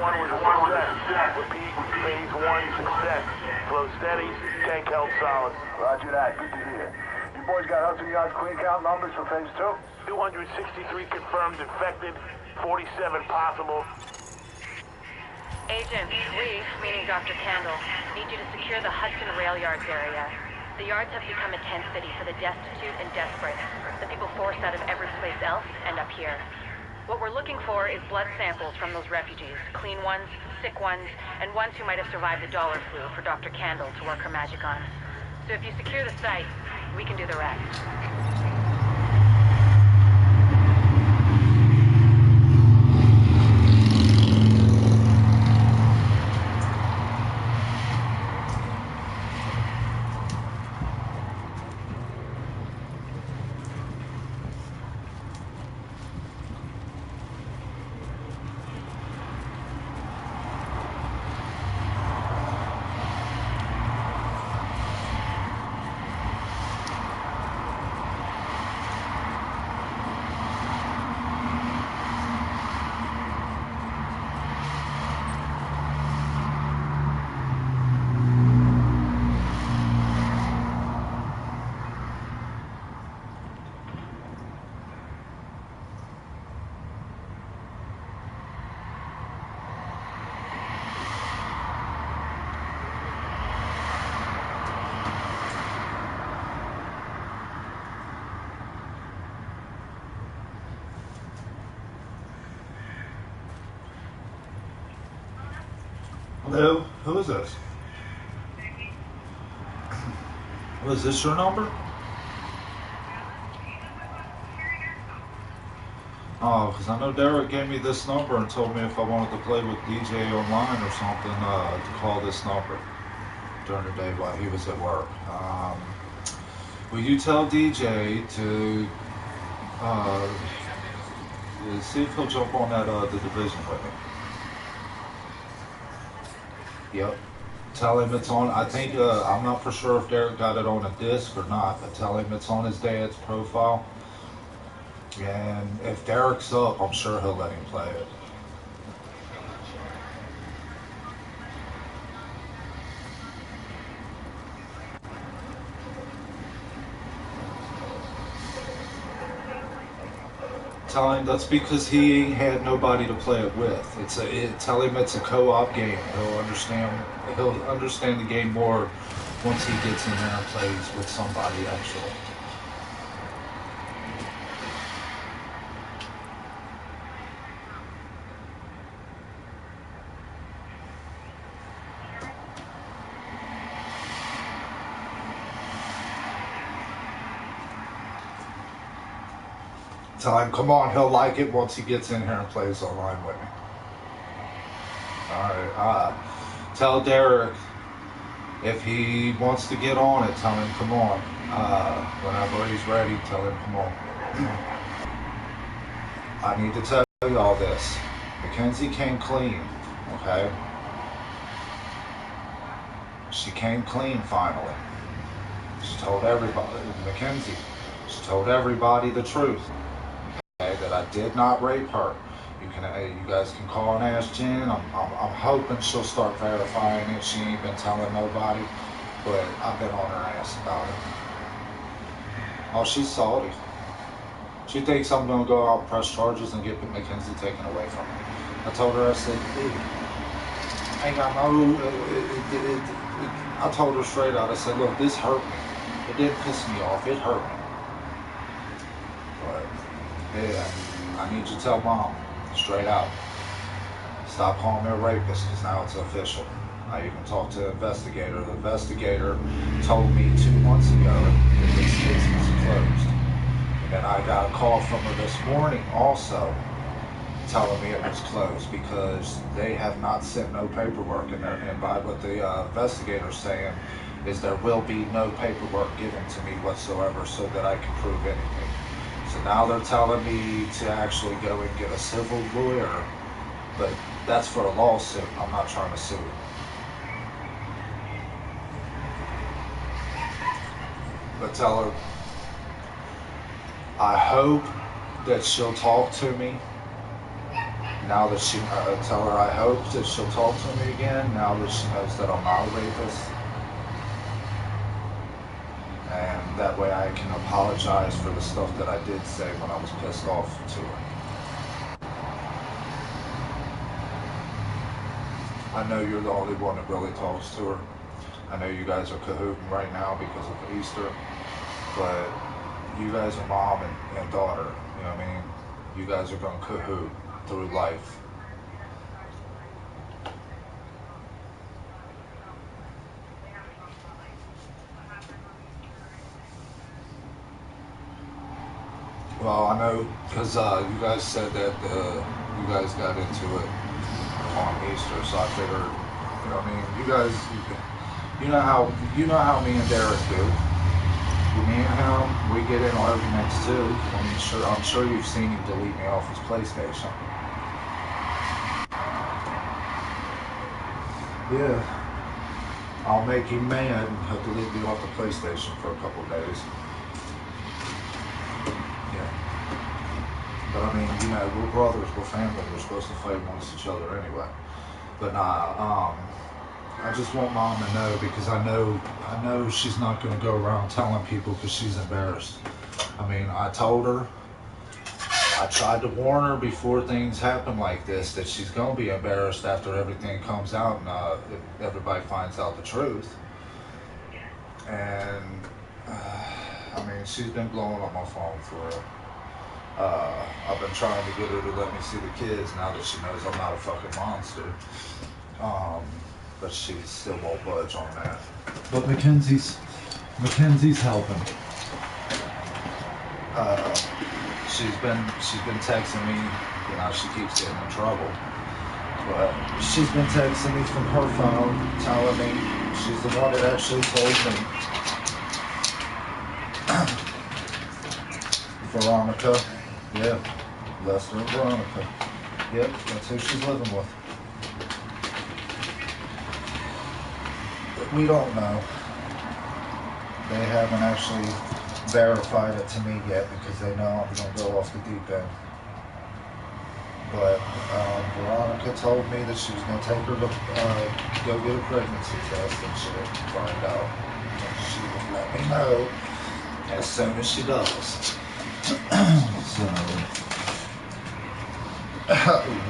1 was a success. Repeat, phase 1 success. Flow steady, tank held solid. Roger that, good to hear. You boys got Hudson Yards clean count numbers for phase 2? 263 confirmed infected, 47 possible. Agent, we, meaning Dr. Candle, need you to secure the Hudson Rail Yards area. The yards have become a tent city for the destitute and desperate. The people forced out of every place else end up here. What we're looking for is blood samples from those refugees. Clean ones, sick ones, and ones who might have survived the dollar flu for Dr. Candle to work her magic on. So if you secure the site, we can do the rest. Hello, who is this? Was this your number? Oh, because I know Derek gave me this number and told me if I wanted to play with DJ online or something, to call this number during the day while he was at work. Will you tell DJ to see if he'll jump on that the division with me? Yep. Tell him it's on. I think I'm not for sure if Derek got it on a disc or not, but tell him it's on his dad's profile. And if Derek's up, I'm sure he'll let him play it. Tell him that's because he ain't had nobody to play it with. Tell him it's a co-op game. He'll understand the game more once he gets in there and plays with somebody actually. Tell him, come on, he'll like it once he gets in here and plays online with me. Alright, tell Derek if he wants to get on it, tell him, come on. Whenever he's ready, tell him, come on. I need to tell you all this. Mackenzie came clean, okay? She came clean finally. She told everybody, Mackenzie, she told everybody the truth. That I did not rape her. You guys can call and ask Jen. I'm hoping she'll start verifying it. She ain't been telling nobody, but I've been on her ass about it. Oh, she's salty. She thinks I'm gonna go out and press charges and get Mackenzie taken away from me. I told her, I said, hey, I ain't got no. I told her straight out. I said, look, this hurt me. It didn't piss me off. It hurt me. But yeah, I need you to tell Mom, straight out. Stop calling me a rapist, because now it's official. I even talked to the investigator. The investigator told me 2 months ago that this case was closed. And then I got a call from her this morning also telling me it was closed because they have not sent no paperwork in there. And by what the investigator's saying is there will be no paperwork given to me whatsoever so that I can prove anything. So now they're telling me to actually go and get a civil lawyer, but that's for a lawsuit. I'm not trying to sue. But tell her, I hope that she'll talk to me now that she, tell her I hope that she'll talk to me again, now that she knows that I'm not a rapist. And that way I can apologize for the stuff that I did say when I was pissed off to her. I know you're the only one that really talks to her. I know you guys are cahooting right now because of Easter, but you guys are mom and daughter, you know what I mean? You guys are going to cahoot through life. Well, I know because you guys said that you guys got into it on Easter, so I figured, you know what I mean? You guys, you know how me and Derek do. Me and him, we get in arguments too. I'm sure you've seen him delete me off his PlayStation. Yeah, I'll make him mad and he'll delete me off the PlayStation for a couple of days. Yeah, but I mean, you know, we're brothers, we're family. We're supposed to fight against each other anyway. But nah, I just want mom to know because I know she's not going to go around telling people because she's embarrassed. I mean, I told her, I tried to warn her before things happen like this that she's going to be embarrassed after everything comes out and everybody finds out the truth. And I mean, she's been blowing up my phone for it. I've been trying to get her to let me see the kids now that she knows I'm not a fucking monster. But she still won't budge on that. But Mackenzie's helping. She's been texting me. You know, she keeps getting in trouble. But she's been texting me from her phone, telling me she's the one that actually told me. Veronica, yeah, Lester and Veronica. Yep, that's who she's living with. We don't know. They haven't actually verified it to me yet because they know I'm going to go off the deep end. But Veronica told me that she was going to take her to go get a pregnancy test and shit and find out. And she would let me know as soon as she does. So,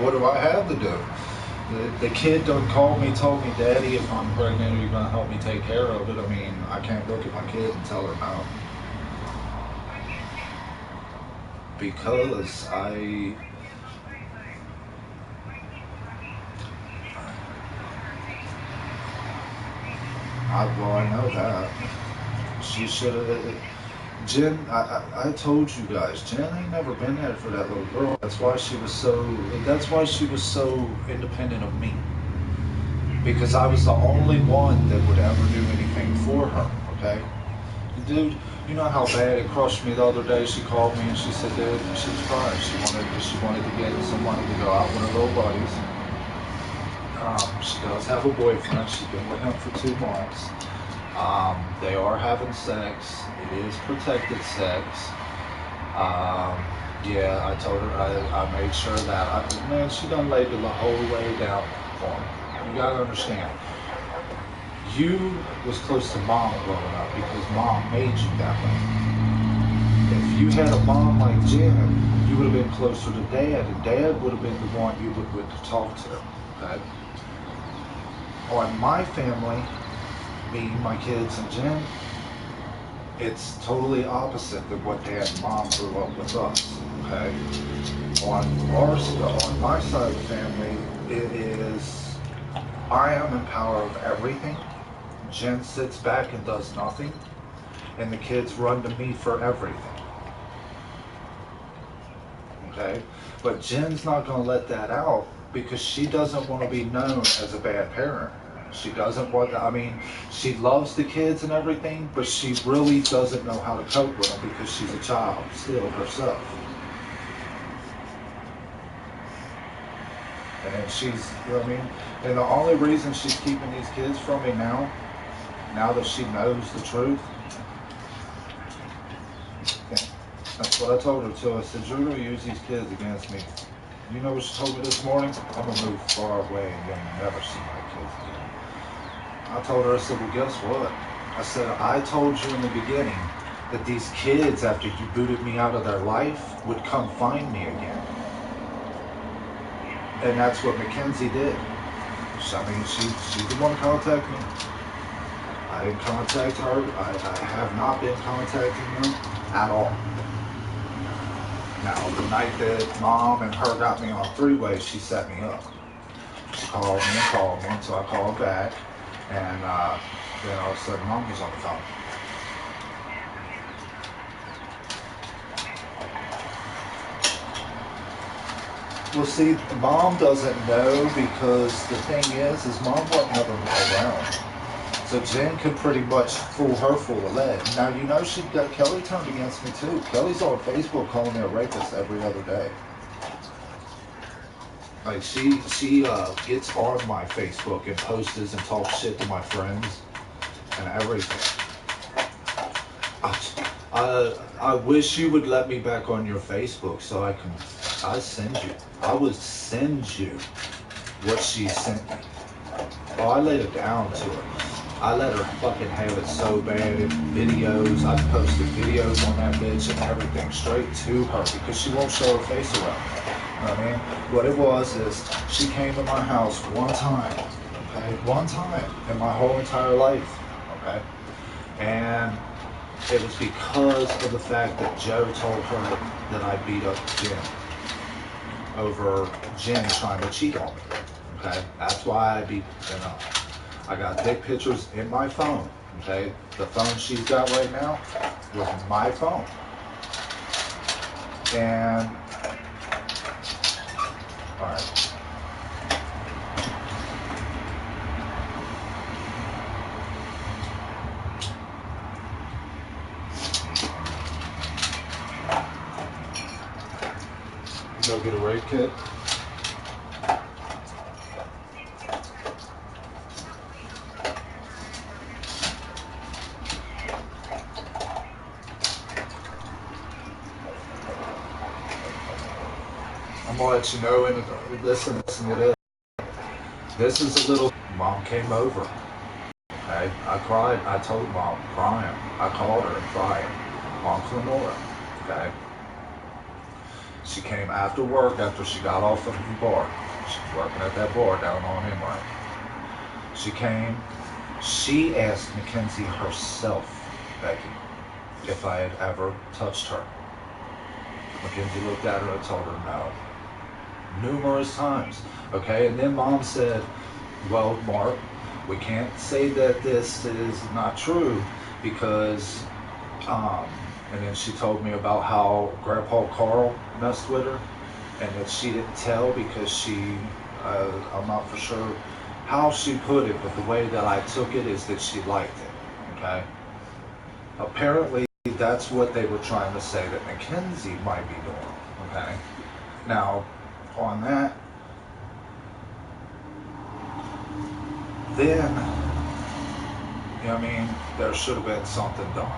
what do I have to do? The kid done called me, told me, Daddy, if I'm pregnant, are you going to help me take care of it? I mean, I can't look at my kid and tell her no. Because well, I know that. She should have. Jen, I told you guys, Jen ain't never been there for that little girl. That's why she was so independent of me. Because I was the only one that would ever do anything for her, okay? Dude, you know how bad it crushed me the other day? She called me and she said that she was crying. She wanted to get some money to go out with her little buddies. She does have a boyfriend. She's been with him for 2 months. They are having sex. It is protected sex. Yeah, I told her, I made sure that. Man, she done laid the whole way down for me. You gotta understand. You was close to mom growing up because mom made you that way. If you had a mom like Jen, you would have been closer to dad, and dad would have been the one you would talk to, okay? On my family, me, my kids, and Jen, it's totally opposite than what dad and mom grew up with us, okay? On my side of the family, it is, I am in power of everything. Jen sits back and does nothing, and the kids run to me for everything. Okay? But Jen's not going to let that out because she doesn't want to be known as a bad parent. She doesn't want to, I mean, she loves the kids and everything, but she really doesn't know how to cope with them because she's a child still herself. And then she's, you know what I mean? And the only reason she's keeping these kids from me now that she knows the truth, yeah, that's what I told her too. I said, you're going to use these kids against me You know what she told me this morning? I'm gonna move far away and you'll never see my kids again. I told her, I said, well, guess what? I said, I told you in the beginning that these kids, after you booted me out of their life, would come find me again. And that's what Mackenzie did. I mean, she's the one contacting me. I didn't contact her. I have not been contacting her at all. Now, the night that Mom and her got me on three-way, she set me up. She called me, so I called back, and then all of a sudden Mom was on the phone. Well, see, Mom doesn't know because the thing is Mom wasn't ever around. So Jen could pretty much fool her full of lead. Now, you know, Kelly turned against me too. Kelly's on Facebook calling me a rapist every other day. Like, she gets on my Facebook and posts and talks shit to my friends and everything. I wish you would let me back on your Facebook so I would send you what she sent me. Oh, I laid it down to her. I let her fucking have it so bad in videos. I posted videos on that bitch and everything straight to her because she won't show her face around. You know what I mean? What it was is she came to my house one time, okay? One time in my whole entire life, okay? And it was because of the fact that Joe told her that I beat up Jen over Jen trying to cheat on me, okay? That's why I beat Jen up. I got dick pictures in my phone, okay? The phone she's got right now was my phone. And, all right. You go get a rape kit? I'm gonna let you know, and listen to this. This is a little. Mom came over. Okay, I cried. I told Mom, crying. I called her and crying. Mom's Lenora. Okay. She came after work after she got off of the bar. She's working at that bar down on Emory. She came. She asked Mackenzie herself, Becky, if I had ever touched her. Mackenzie looked at her and told her no. Numerous times. Okay, and then Mom said, well, Mark, we can't say that this is not true because, and then she told me about how Grandpa Carl messed with her and that she didn't tell because I'm not for sure how she put it, but the way that I took it is that she liked it, okay? Apparently, that's what they were trying to say that Mackenzie might be doing, okay? Now, on that, then, you know what I mean, there should have been something done.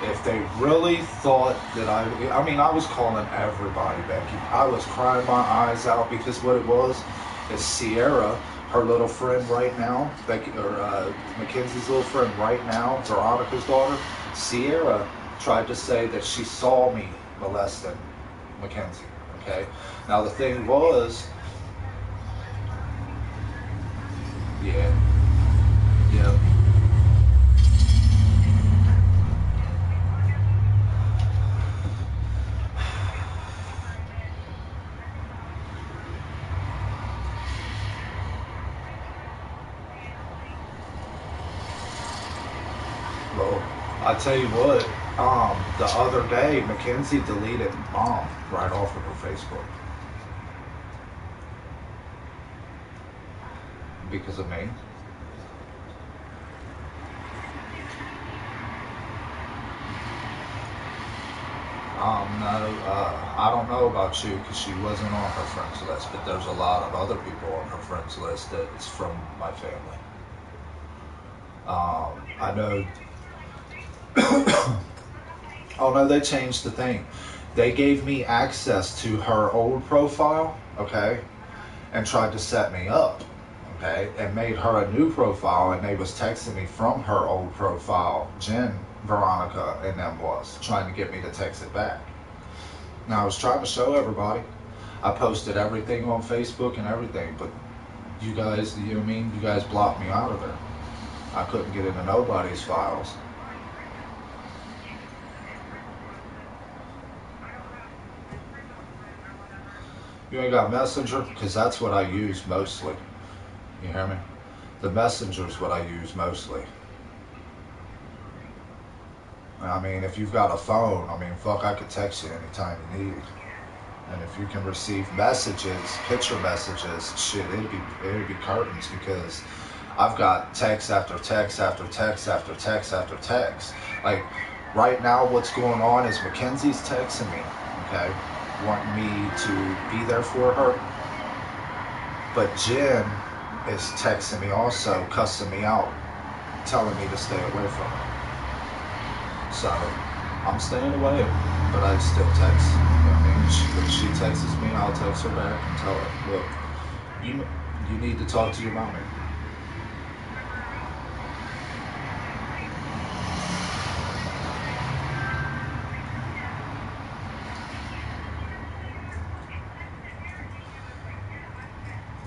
If they really thought that I mean, I was calling everybody, Becky. I was crying my eyes out because what it was is Sierra, her little friend right now, Becky, or Mackenzie's little friend right now, Veronica's daughter, Sierra tried to say that she saw me molesting Mackenzie, okay? Now the thing was, yeah. Well, I tell you what, the other day, Mackenzie deleted Mom right off of her Facebook. Because of me. No, I don't know about you because she wasn't on her friends list, but there's a lot of other people on her friends list that's from my family. I know. Oh no, they changed the thing. They gave me access to her old profile, okay, and tried to set me up, okay, and made her a new profile, and they was texting me from her old profile, Jen, Veronica, and them was trying to get me to text it back. Now I was trying to show everybody. I posted everything on Facebook and everything, but you guys, you know what I mean? You guys blocked me out of there. I couldn't get into nobody's files. You ain't got Messenger? Because that's what I use mostly. You hear me? The Messenger's what I use mostly. I mean, if you've got a phone, I mean, fuck, I could text you anytime you need. And if you can receive messages, picture messages, shit, it'd be curtains, because I've got text after text after text after text after text. Like, right now what's going on is Mackenzie's texting me, okay, wanting me to be there for her. But Jen is texting me also, cussing me out, telling me to stay away from her. So, I'm staying away, but I still text. You know what I mean? When she texts me, I'll text her back and tell her, look, you need to talk to your mommy.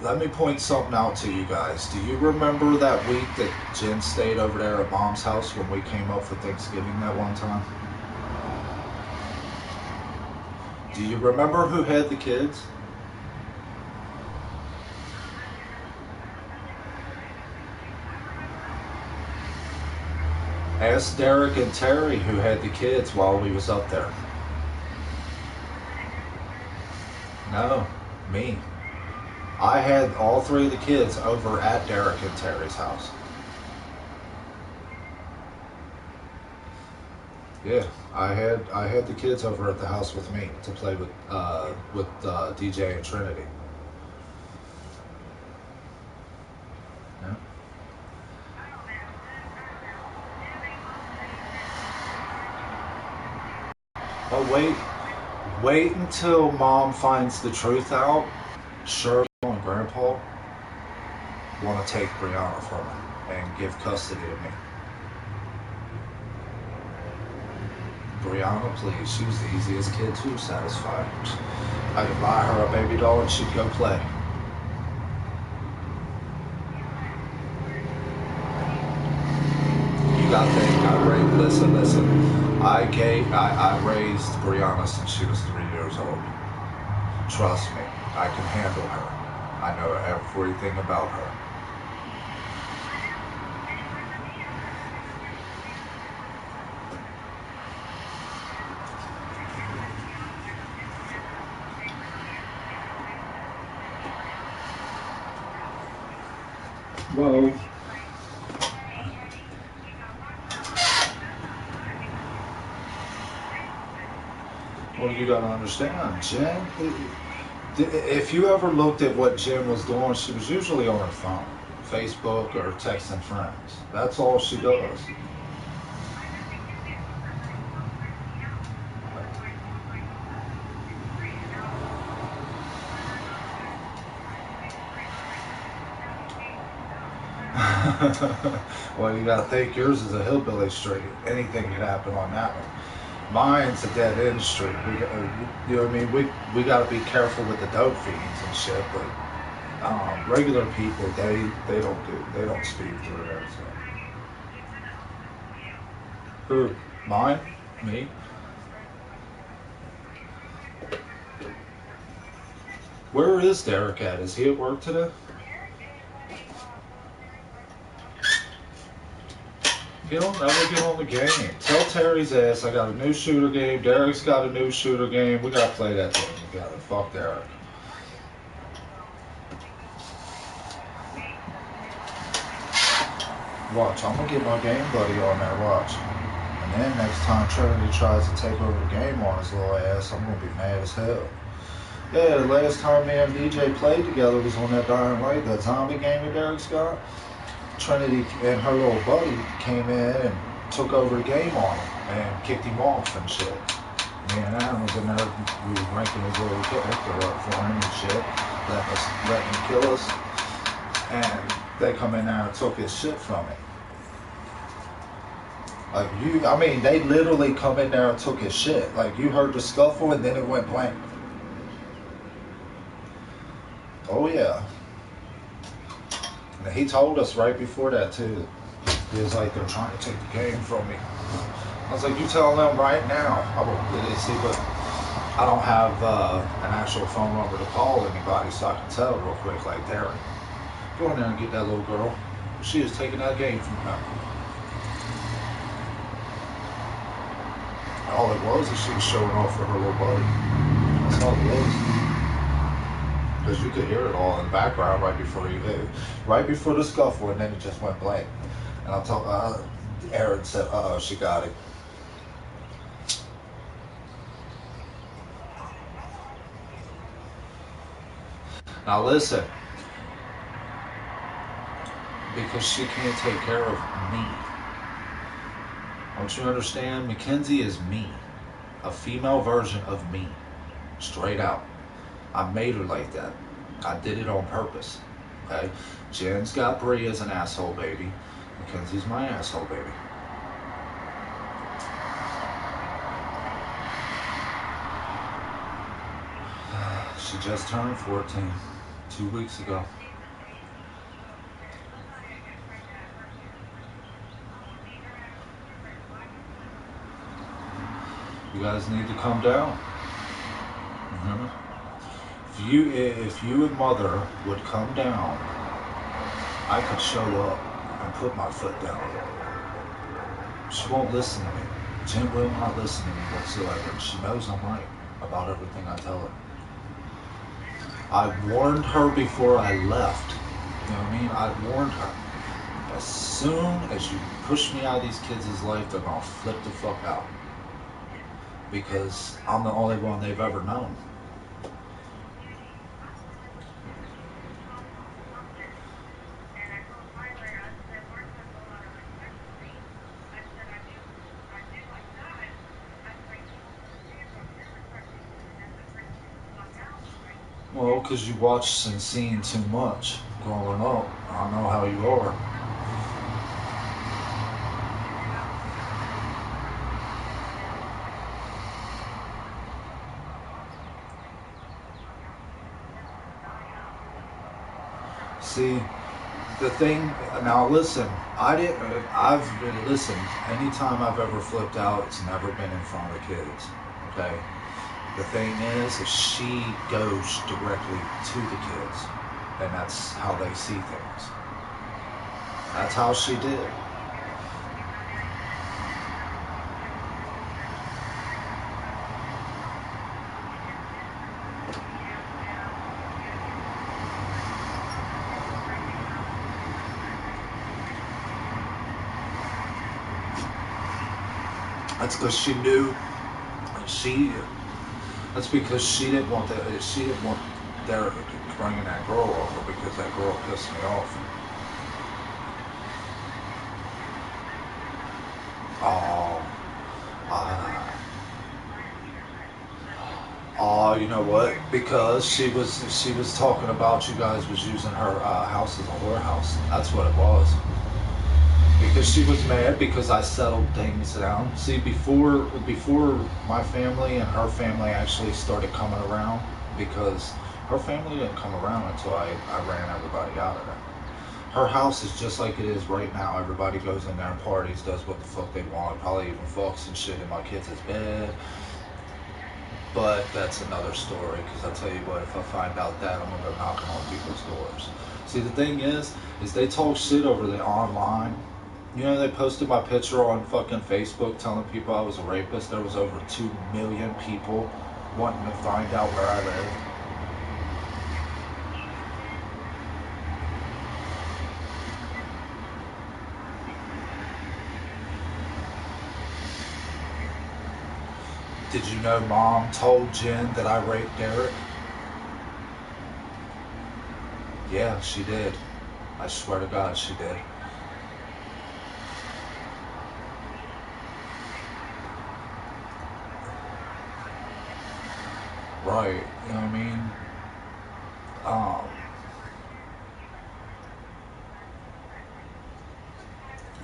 Let me point something out to you guys. Do you remember that week that Jen stayed over there at Mom's house when we came up for Thanksgiving that one time? Do you remember who had the kids? Ask Derek and Terry who had the kids while we was up there. No, me. I had all three of the kids over at Derek and Terry's house. Yeah, I had the kids over at the house with me to play with DJ and Trinity. Yeah. Oh wait until Mom finds the truth out. Shirley and Grandpa want to take Brianna from her and give custody to me. Brianna, please. She was the easiest kid to satisfy. I could buy her a baby doll and she'd go play. You got to think, listen. I raised Brianna since she was 3 years old. Trust me, I can handle her. I know everything about her. Well, you gotta understand, Jen, if you ever looked at what Jen was doing, she was usually on her phone, Facebook or texting friends. That's all she does. Well, you gotta think yours is a hillbilly street. Anything could happen on that one. Mine's a dead end street. You know what I mean? We gotta be careful with the dope fiends and shit, but regular people, they don't speak through there. So. Who? Mine? Me? Where is Derek at? Is he at work today? Never get on the game. Tell Terry's ass I got a new shooter game. Derek's got a new shooter game. We gotta play that thing together. Fuck Derek. Watch, I'm gonna get my game buddy on there, watch. And then next time Trinity tries to take over the game on his little ass, I'm gonna be mad as hell. Yeah, the last time me and DJ played together was on that Dying Light, that zombie game that Derek's got. Trinity and her little buddy came in and took over the game on him and kicked him off and shit. Yeah, I was in there, we was ranking his little character up for him and shit, letting him kill us, and they come in there and took his shit from it. Like I mean, they literally come in there and took his shit. Like you heard the scuffle and then it went blank. Oh yeah. And he told us right before that too. He was like, they're trying to take the game from me. I was like, you tell them right now. I will see, but I don't have an actual phone number to call anybody, so I can tell real quick, like, Darren, go in there and get that little girl. She is taking that game from him. All it was is she was showing off for her little buddy. That's all it was. Because you could hear it all in the background right before the scuffle, and then it just went blank. And I'm talking. Aaron said, "Uh-oh, she got it." Now listen, because she can't take care of me. Don't you understand? Mackenzie is me, a female version of me, straight out. I made her like that. I did it on purpose. Okay? Jen's got Bree as an asshole baby. Mackenzie's my asshole baby. She just turned 14 2 weeks ago. You guys need to come down. Mm-hmm. If you and Mother would come down, I could show up and put my foot down. She won't listen to me. Jen will not listen to me whatsoever. She knows I'm right about everything I tell her. I warned her before I left. You know what I mean? I warned her. As soon as you push me out of these kids' life, they're gonna flip the fuck out. Because I'm the only one they've ever known. Well, because you watched and seen too much growing up. I know how you are. See, the thing, now listen, listen, anytime I've ever flipped out, it's never been in front of kids, okay? The thing is she goes directly to the kids, and that's how they see things. That's how she did. That's because she knew that's because she didn't want Derek bringing that girl over, because that girl pissed me off. You know what? Because she was talking about you guys was using her house as a whorehouse. That's what it was. Because she was mad because I settled things down. See, before my family and her family actually started coming around, because her family didn't come around until I ran everybody out of there. Her house is just like it is right now. Everybody goes in there and parties, does what the fuck they want, probably even fucks and shit in my kids' bed. But that's another story, because I'll tell you what, if I find out that, I'm gonna go knocking on people's doors. See, the thing is they talk shit over the online. You know, they posted my picture on fucking Facebook telling people I was a rapist. There was over 2 million people wanting to find out where I live. Did you know Mom told Jen that I raped Derek? Yeah, she did. I swear to God, she did. Right, you know what I mean?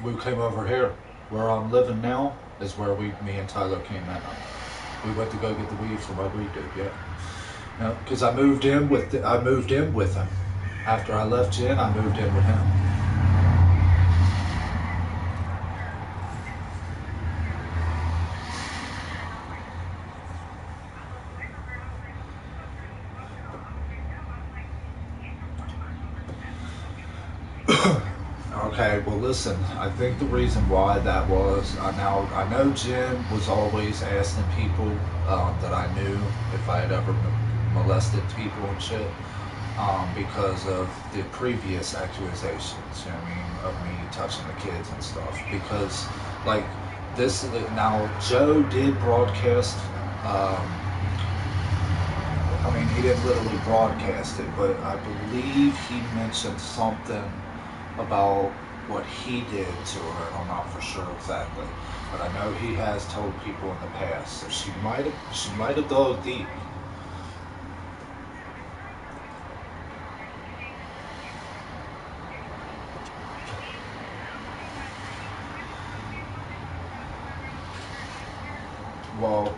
We came over here. Where I'm living now is where me and Tyler came in. We went to go get the weed from my weed dude, yeah. No, because I moved in with him. After I left Jen, I moved in with him. Okay, well listen, I think the reason why that was, I know Jen was always asking people that I knew if I had ever molested people and shit, because of the previous accusations, you know what I mean, of me touching the kids and stuff. Because, like, now Joe did broadcast, I mean, he didn't literally broadcast it, but I believe he mentioned something about what he did to her, and I'm not for sure exactly. But I know he has told people in the past, so she might have dug deep. Well,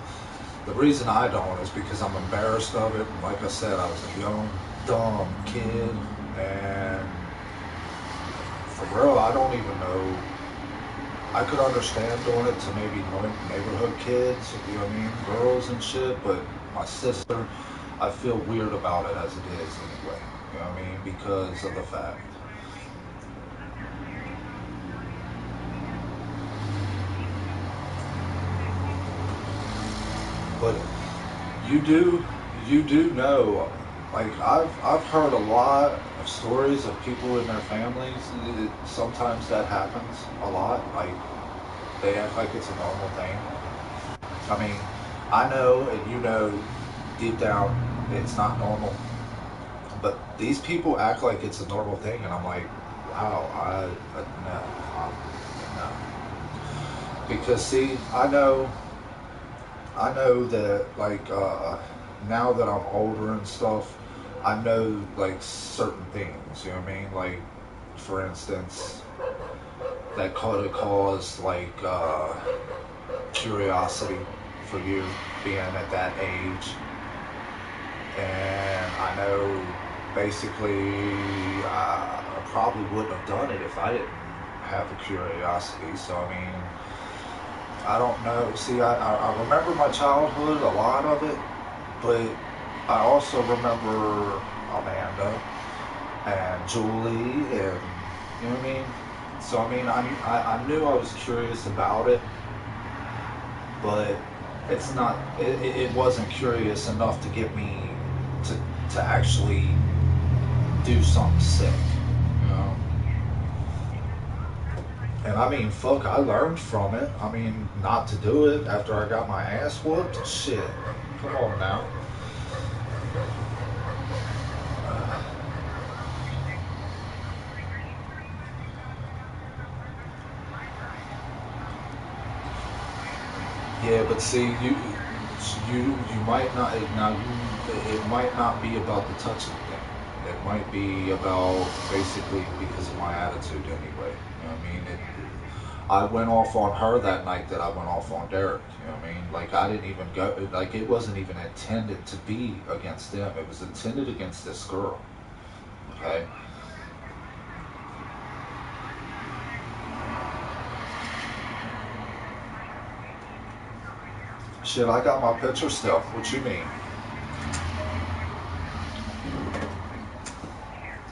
the reason I don't is because I'm embarrassed of it. Like I said, I was a young, dumb kid, and for real, I don't even know. I could understand doing it to maybe neighborhood kids, you know what I mean, girls and shit, but my sister, I feel weird about it as it is anyway, you know what I mean, because of the fact. But you do know, like I've heard a lot of stories of people in their families. Sometimes that happens a lot. Like they act like it's a normal thing. I mean, I know and you know deep down it's not normal. But these people act like it's a normal thing, and I'm like, wow, no. Because see, I know that like now that I'm older and stuff, I know like certain things. You know what I mean? Like, for instance, that could have caused like curiosity for you being at that age, and I know basically I probably wouldn't have done it if I didn't have the curiosity. So I mean, I don't know. See, I remember my childhood, a lot of it, but I also remember Amanda and Julie, and you know what I mean. So I mean, I knew I was curious about it, but it's not. It wasn't curious enough to get me to to actually do something sick, you know. And I mean, fuck, I learned from it. I mean, not to do it after I got my ass whooped. Shit, come on now. Yeah, but see, you might not now. It might not be about the touching thing. It might be about basically because of my attitude anyway. You know what I mean? I went off on her that night that I went off on Derek. You know what I mean? Like I didn't even go. Like it wasn't even intended to be against them. It was intended against this girl. Okay. Shit, I got my picture still. What you mean?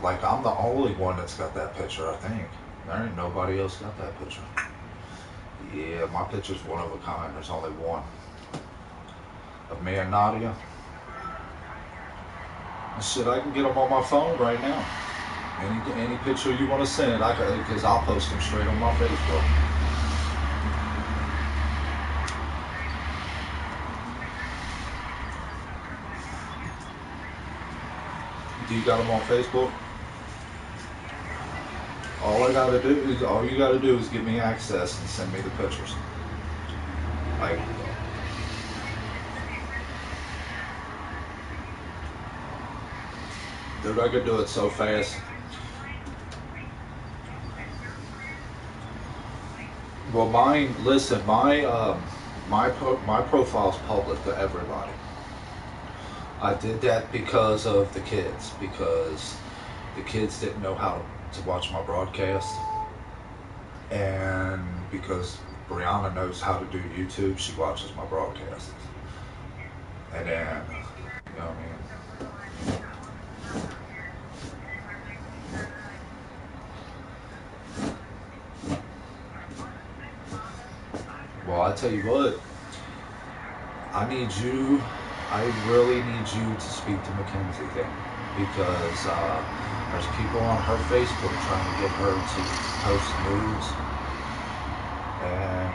Like I'm the only one that's got that picture. I think there ain't nobody else got that picture. Yeah, my picture's one of a kind. There's only one of me and Nadia. And shit, I can get them on my phone right now. Any picture you want to send, I can, because I'll post them straight on my Facebook. Do you got them on Facebook? All you gotta do is give me access and send me the pictures. Like, Dude, I could do it so fast. Well, mine. Listen, my profile's public to everybody. I did that because of the kids, because the kids didn't know how to watch my broadcast, and because Brianna knows how to do YouTube, she watches my broadcasts, and then, you know what I mean. Well, I tell you what, I need you. I really need you to speak to Mackenzie then, because there's people on her Facebook trying to get her to post nudes, and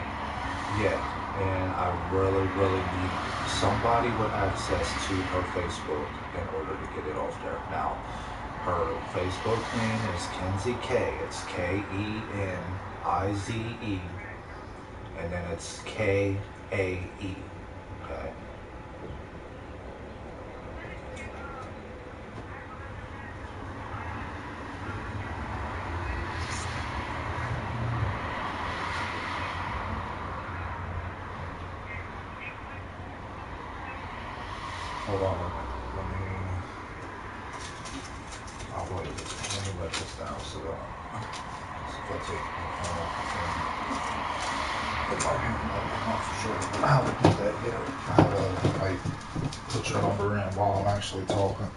yeah, and I really, really need somebody with access to her Facebook in order to get it off there. Now, her Facebook name is Kenzie K. It's Kenize, and then it's Kae. Okay. Hold on. I'll wait. Let me write this down so that that's it. I'm not for sure how to do that yet. How to like put your number in while I'm actually talking.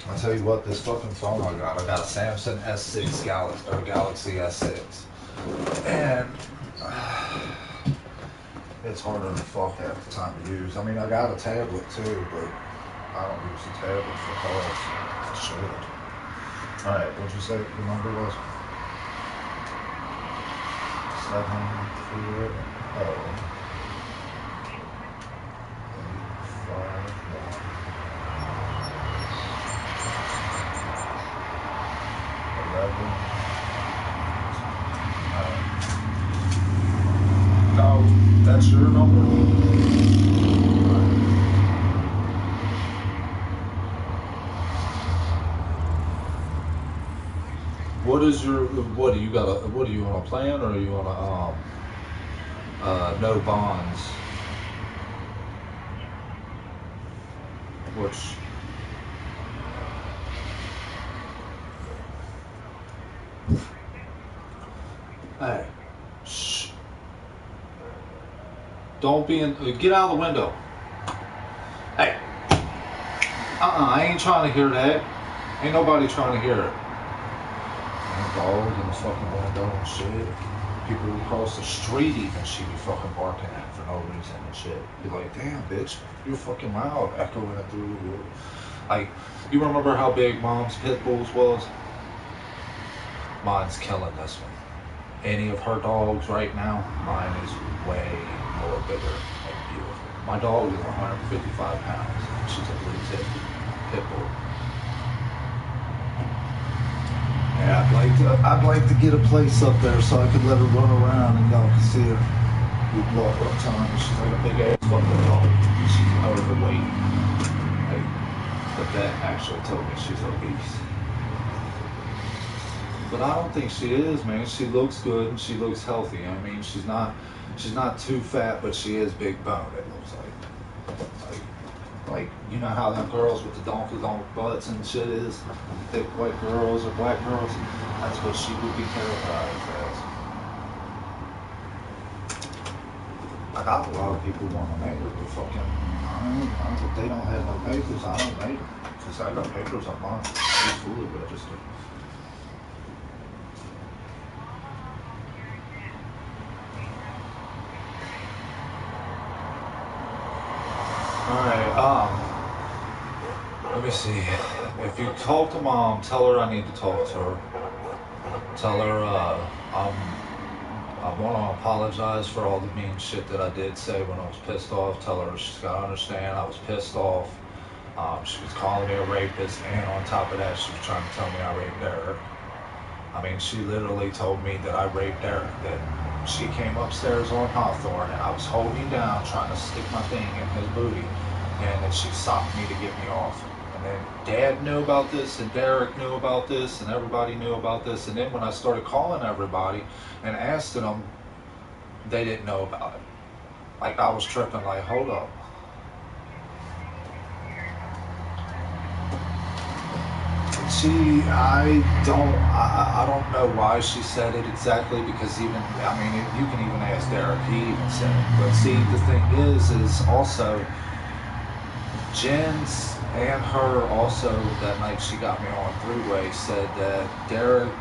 I'll tell you what, this fucking phone I got a Samsung S6 Galaxy S6, and it's harder to fuck half the time to use. I mean, I got a tablet too, but I don't use the tablet for calls. I should. All right, what'd you say the number was? 740. No, that's your number. What is your? What do you got? What do you want to plan, or you want to no bonds? Which? Hey, shh. Don't be in. Get out of the window. Hey. I ain't trying to hear that. Ain't nobody trying to hear it. And dog in the fucking window and shit. People who cross the street even she be fucking barking at for no reason and shit. Be like, damn bitch, you're fucking loud, echoing it through the wood. Like, you remember how big Mom's pit bulls was? Mine's killing this one. Any of her dogs right now, mine is way more bigger and beautiful. My dog is 155 pounds. She's a blue tip pit bull. Yeah, I'd like to get a place up there so I could let her run around and y'all can see her. We walk up time. She's like a big ass fucking dog. She's overweight. Like, the vet actually told me she's obese. But I don't think she is, man. She looks good and she looks healthy. I mean, she's not too fat, but she is big boned. It looks like you know how them girls with the donk butts and shit is, thick white girls or black girls. That's what she would be characterized as. I got a lot of people want to make her, but fucking, if they don't have no papers, I don't make them. Because I got papers on mine. She's fully registered. Alright, let me see. If you talk to Mom, tell her I need to talk to her. Tell her I want to apologize for all the mean shit that I did say when I was pissed off. Tell her she's got to understand I was pissed off. She was calling me a rapist, and on top of that, she was trying to tell me I raped Eric. I mean, she literally told me that I raped Eric, that she came upstairs on Hawthorne, and I was holding down, trying to stick my thing in his booty, and that she stopped me to get me off. And And then Dad knew about this, and Derek knew about this, and everybody knew about this. And then when I started calling everybody and asking them, they didn't know about it. Like, I was tripping, like, hold up. I don't know why she said it exactly, because even, I mean, you can even ask Derek, he even said it. But see, the thing is also, Jen's and her also, that night she got me on three-way, said that Derek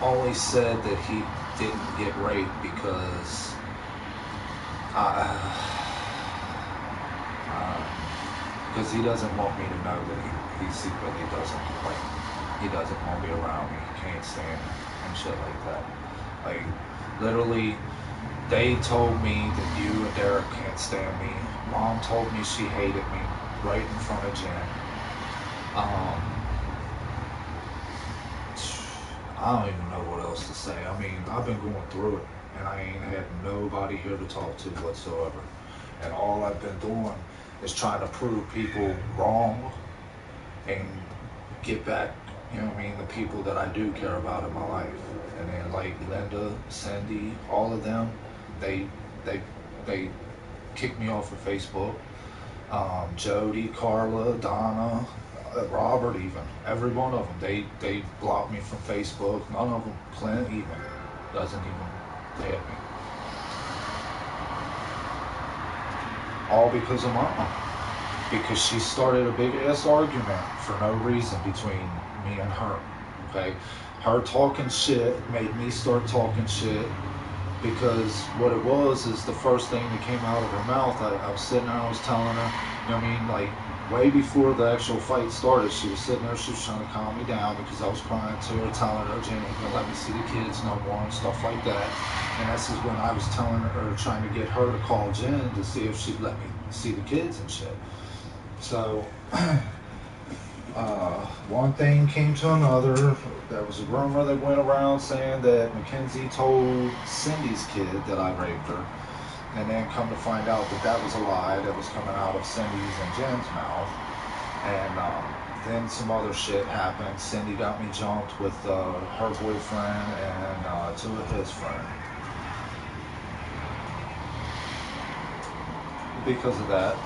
only said that he didn't get raped because he doesn't want me to know that he secretly doesn't, like, he doesn't want me around me, he can't stand me and shit like that. Like, literally, they told me that you and Derek can't stand me. Mom told me she hated me right in front of Jen. I don't even know what else to say. I mean, I've been going through it, and I ain't had nobody here to talk to whatsoever. And all I've been doing is trying to prove people wrong and get back, you know what I mean, the people that I do care about in my life. And then, like, Linda, Cindy, all of them, they kicked me off of Facebook. Jody, Carla, Donna, Robert, even every one of them, they blocked me from Facebook. None of them, Clint even, doesn't even add me. All because of Mama. Because she started a big ass argument for no reason between me and her. Okay, her talking shit made me start talking shit. Because what it was is the first thing that came out of her mouth, I was sitting there, I was telling her, you know what I mean, like, way before the actual fight started, she was sitting there, she was trying to calm me down because I was crying to her, telling her, Jenny, you know, let me see the kids no more and stuff like that. And this is when I was telling her, trying to get her to call Jen to see if she'd let me see the kids and shit. So, one thing came to another. There was a rumor that went around saying that Mackenzie told Cindy's kid that I raped her, and then come to find out that that was a lie that was coming out of Cindy's and Jen's mouth. And then some other shit happened. Cindy got me jumped with her boyfriend and two of his friends. Because of that,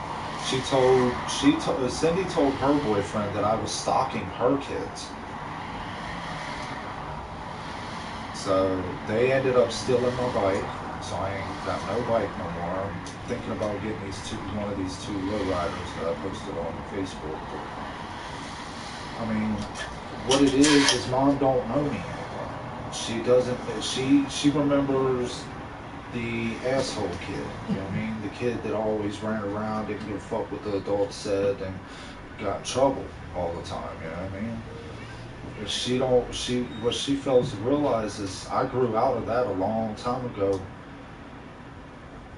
Cindy told her boyfriend that I was stalking her kids. So they ended up stealing my bike, so I ain't got no bike no more. I'm thinking about getting one of these two lowriders that I posted on Facebook. But, I mean, what it is Mom don't know me anymore. She doesn't. She remembers the asshole kid, you know what I mean? The kid that always ran around, didn't give a fuck what the adults said, and got in trouble all the time, you know what I mean? What she fails to realize is I grew out of that a long time ago.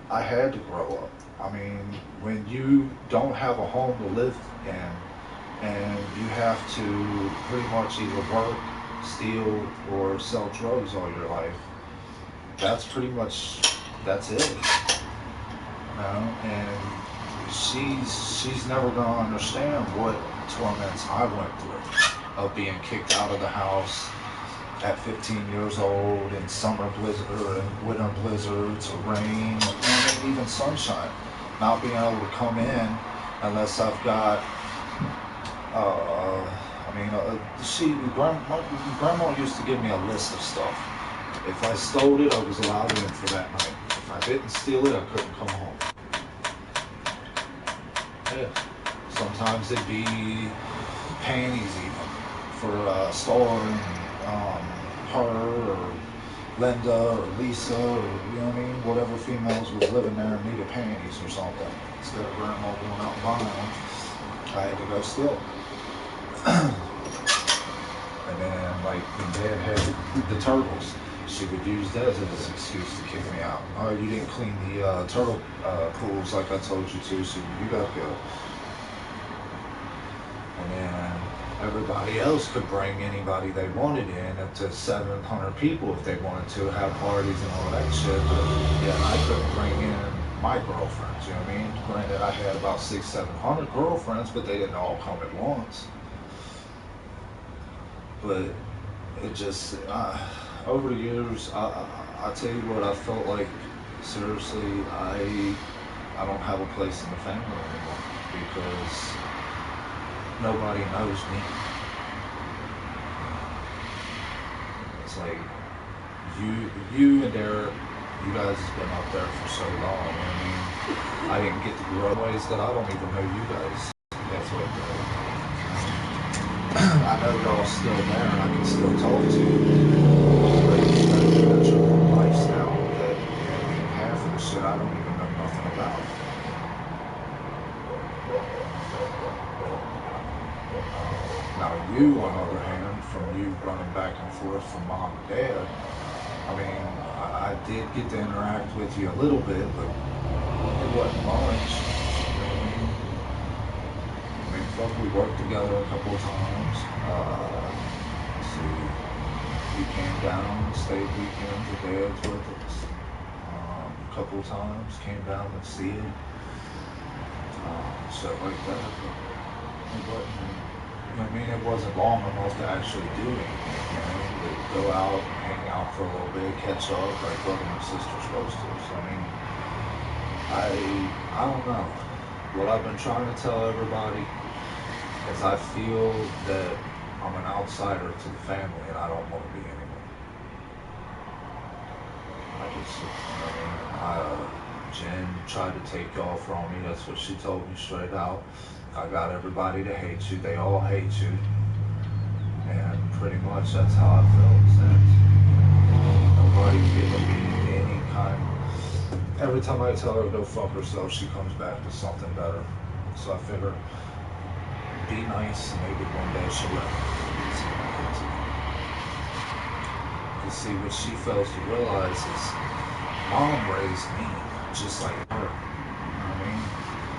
I had to grow up. I mean, when you don't have a home to live in, and you have to pretty much either work, steal, or sell drugs all your life, that's pretty much, that's it, you know. And she's never gonna understand what torments I went through, of being kicked out of the house at 15 years old in summer blizzard and winter blizzards or rain, and even sunshine, not being able to come in unless I've got grandma used to give me a list of stuff. If I stole it, I was allowed in for that night. If I didn't steal it, I couldn't come home. Yeah. Sometimes it'd be panties even for storing her or Linda or Lisa or, you know what I mean, whatever females was living there and needed panties or something. Instead of grandma going out and buying them, I had to go steal them. And then, like, when Dad had the turtles, she would use that as an excuse to kick me out. Oh, you didn't clean the turtle pools like I told you to, so you gotta go. And then everybody else could bring anybody they wanted in, up to 700 people if they wanted to have parties and all that shit. But yeah, I couldn't bring in my girlfriends, you know what I mean? Granted, I had about 600-700 girlfriends, but they didn't all come at once. But it just, over the years, I tell you what, I felt like, seriously, I don't have a place in the family anymore because nobody knows me. It's like, you and Derek, you guys has been up there for so long. I mean, I didn't get to grow ways that I don't even know you guys. That's what I know y'all still there and I can still talk to you. But you got your own lives now that, I mean, half of the shit I don't even know nothing about. Now you, on the other hand, from you running back and forth from mom and dad, I mean, I did get to interact with you a little bit, but it wasn't much. You know what I mean? I mean, fuck, we worked together a couple of times. Let's see, you came down and stayed weekends with dads with us. A couple of times, came down and see it. Shit like that. But it wasn't, you know what I mean? It wasn't long enough to actually do anything, you know? To go out, hang out for a little bit, catch up like brother and sister supposed to. So, I mean, I don't know. What I've been trying to tell everybody is I feel that I'm an outsider to the family and I don't want to be anymore. I just, you know what I mean? Jen tried to take y'all from me. That's what she told me straight out. I got everybody to hate you. They all hate you. And pretty much that's how I feel since. Nobody's giving me any kind. Every time I tell her to go fuck herself, she comes back with something better. So I figure, be nice and maybe one day she'll let me see my kids again. Because see, what she fails to realize is mom raised me just like her. I mean,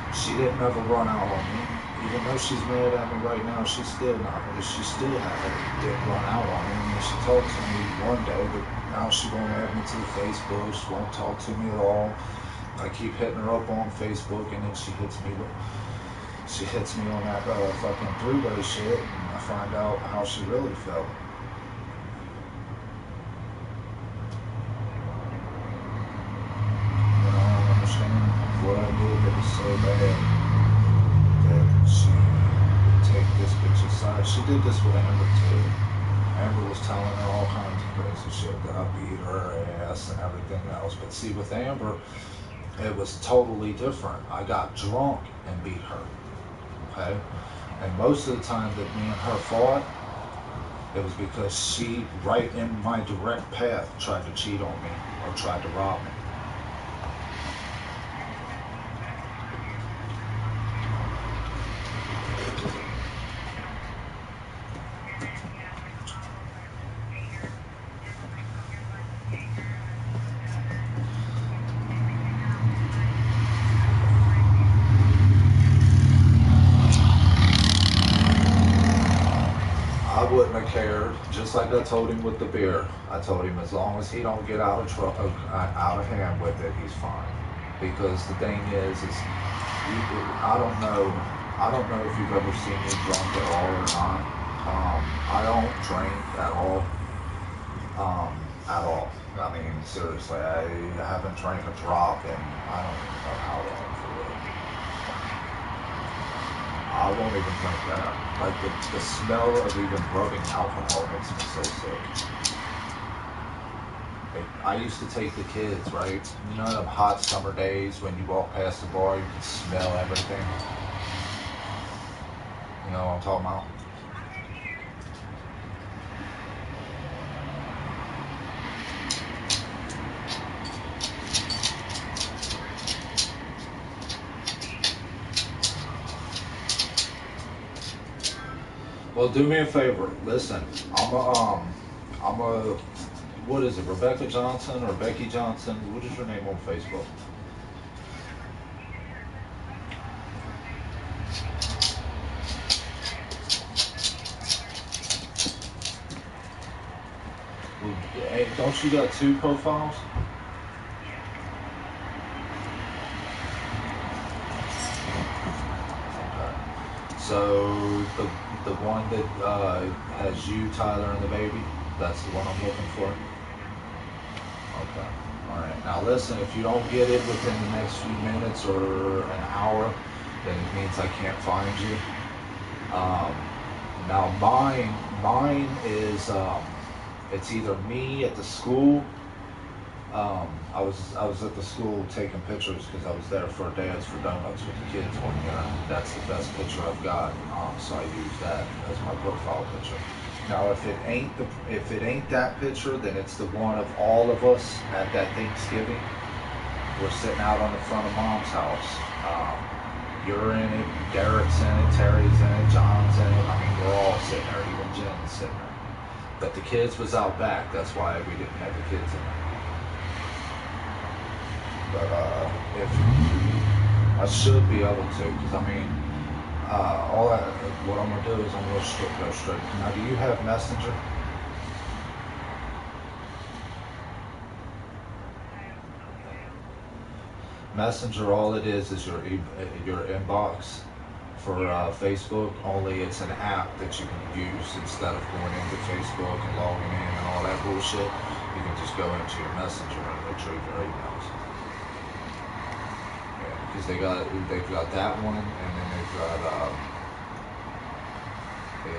she didn't ever run out on me. Even though she's mad at me right now, she's still not. She still didn't run out on me. I mean, she talked to me one day, but now she won't add me to the Facebook. She won't talk to me at all. I keep hitting her up on Facebook, and then she hits me on that fucking three-way shit, and I find out how she really felt. You know, I don't understand what I did that was so bad that she would take this bitch aside. She did this with Amber too. Amber was telling her all kinds of crazy shit that I beat her ass and everything else. But see, with Amber, it was totally different. I got drunk and beat her. Okay? And most of the time that me and her fought, it was because she, right in my direct path, tried to cheat on me or tried to rob me. I wouldn't have cared, just like I told him with the beer. I told him as long as he don't get out of hand with it, he's fine. Because the thing is I don't know if you've ever seen me drunk at all or not. I don't drink at all. At all. I mean, seriously, I haven't drank a drop in I don't even know how long for real. I won't even drink that. Like the smell of even rubbing alcohol makes me so sick. Like, I used to take the kids, right? You know them hot summer days when you walk past the bar, you can smell everything. You know what I'm talking about? Well, do me a favor. Listen, what is it, Rebecca Johnson or Becky Johnson? What is your name on Facebook? Well, hey, don't you got two profiles? So the one that has you, Tyler, and the baby, that's the one I'm looking for. Okay. All right. Now listen, if you don't get it within the next few minutes or an hour, then it means I can't find you. Now mine is it's either me at the school. I was at the school taking pictures because I was there for Dads for Donuts with the kids one year. That's the best picture I've got, so I use that as my profile picture. Now, if it ain't that picture, then it's the one of all of us at that Thanksgiving. We're sitting out on the front of Mom's house. You're in it, Derek's in it, Terry's in it, John's in it. I mean, we're all sitting there. Even Jen's sitting there. But the kids was out back. That's why we didn't have the kids in there. But if I should be able to, because I mean, what I'm gonna do is I'm gonna go straight. Now, do you have Messenger? Messenger, all it is your inbox for Facebook. Only it's an app that you can use instead of going into Facebook and logging in and all that bullshit. You can just go into your Messenger and retrieve your emails. Because they've got that one, and then they've got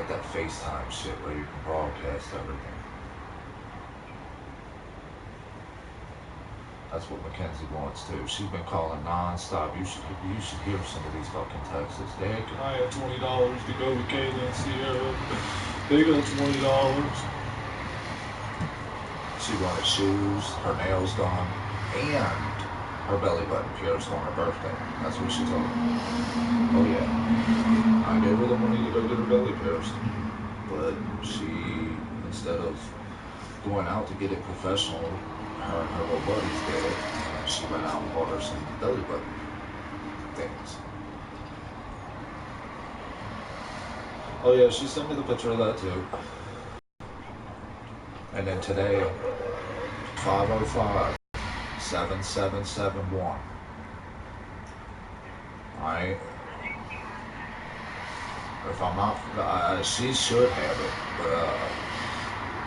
that FaceTime shit where you can broadcast everything. That's what Mackenzie wants too. She's been calling non-stop. You should hear some of these fucking texts. Dad, can I have $20 to go with Kayla and Sierra? They got $20. She wanted shoes, her nails done, and her belly button pierced on her birthday. That's what she told me. Oh yeah. I gave her the money to go get her belly pierced. But she, instead of going out to get it professional, her and her little buddies did it, and she went out and bought her some belly button things. Oh yeah, she sent me the picture of that too. And then today, 505-7771. Alright? If I'm not, she should have it, but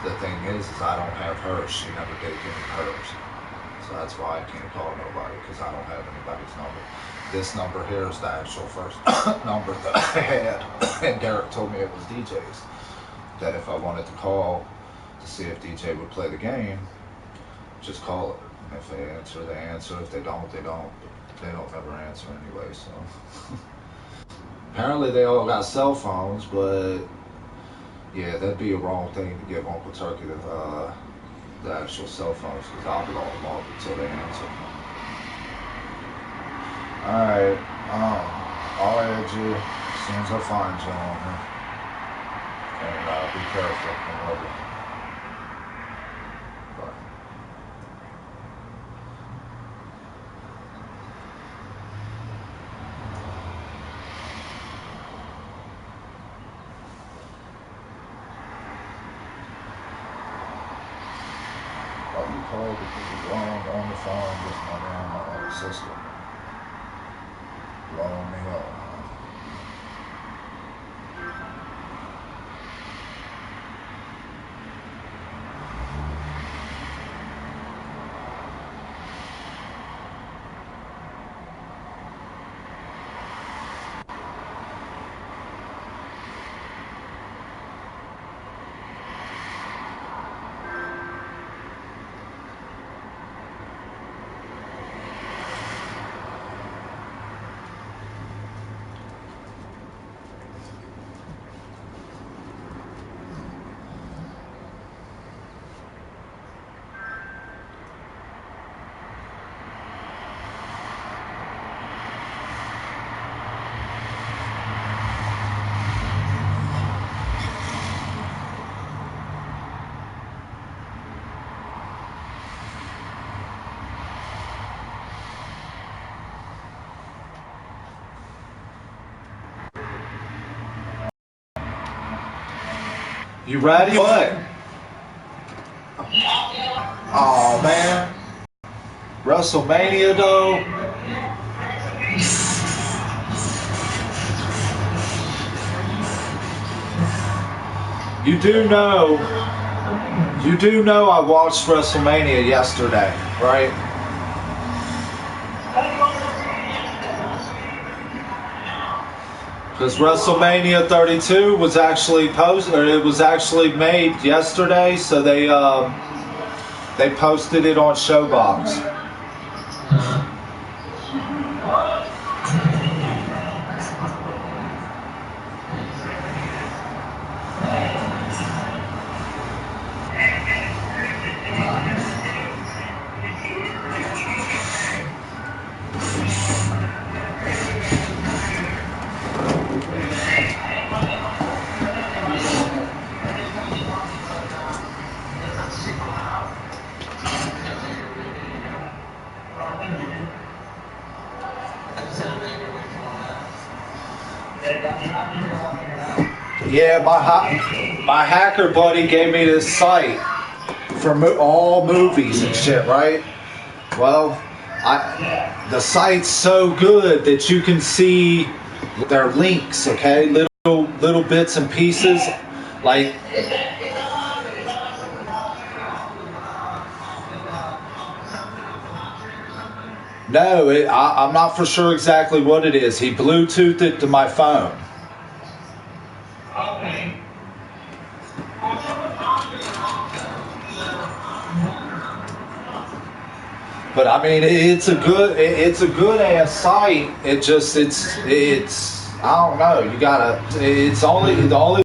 the thing is I don't have hers. She never did give me hers. So that's why I can't call nobody, because I don't have anybody's number. This number here is the actual first number that I had. And Derek told me it was DJ's. That if I wanted to call to see if DJ would play the game, just call it. And if they answer, they answer. If they don't, they don't. But they don't ever answer anyway, so. Apparently they all got cell phones, but yeah, that'd be a wrong thing to give Uncle Turkey the actual cell phones, because I'll blow them off until they answer. Alright, I'll add you as soon as I find you on here. And be careful. I love you. Bye. You called because you wrong on the phone with my damn sister. Blowing me up. You ready? What? Oh man. WrestleMania though. You do know I watched WrestleMania yesterday, right? Because WrestleMania 32 was actually it was actually made yesterday, so they posted it on Showbox. Yeah, my hacker buddy gave me this site for all movies and shit, right? Well, the site's so good that you can see their links, okay? Little bits and pieces, like. No, I'm not for sure exactly what it is. He Bluetoothed it to my phone. But I mean, it's a good ass site. It's I don't know. It's only the only